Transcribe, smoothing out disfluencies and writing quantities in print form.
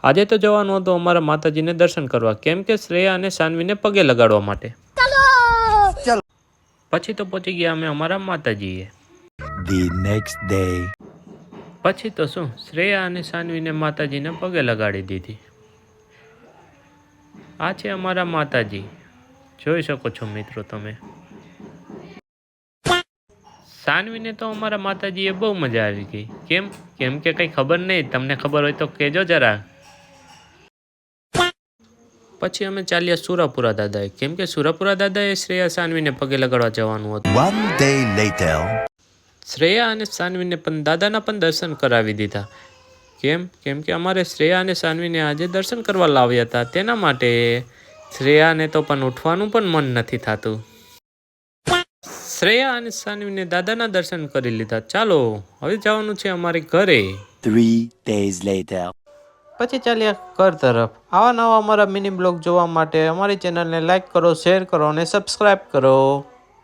આજે તો જવાનું હતું અમારા માતાજીને દર્શન કરવા, કેમ કે શ્રેયા અને સાનવીને પગે લગાડવા માટે. પછી તો પહોંચી ગયા અમે અમારા માતાજીએ. The next day. પછી તો શું, શ્રેયા અને સાનવીને માતાજીને પગે લગાડી દીધી. આ છે અમારા માતાજી, જોઈ શકો છો મિત્રો તમે. સાનવીને તો અમારા માતાજીએ બહુ મજા આવી ગઈ. કેમ કે કંઈ ખબર નહીં, તમને ખબર હોય તો કહેજો જરા. પછી અમે ચાલ્યા સુરાપુરા દાદાએ, કેમ કે સુરાપુરા દાદાએ શ્રેયા સાનવીને પગે લગાડવા જવાનું હતું. One day later. શ્રેયા અને સાનવીને પણ દાદાના પણ દર્શન કરાવી દીધા. કેમ કે અમારે શ્રેયા અને સાનવીને આજે દર્શન કરવા લાવ્યા હતા, તેના માટે શ્રેયાને તો પણ ઉઠવાનું પણ મન નથી થતું. શ્રેયા અને સાનવીને દાદાના દર્શન કરી લીધા. ચાલો હવે જવાનું છે અમારે ઘરે. 3 days later. પછી ચાલ્યા ઘર તરફ. આવા નવા અમારા મિની બ્લોગ જોવા માટે અમારી ચેનલને લાઈક કરો, શેર કરો અને સબસ્ક્રાઈબ કરો.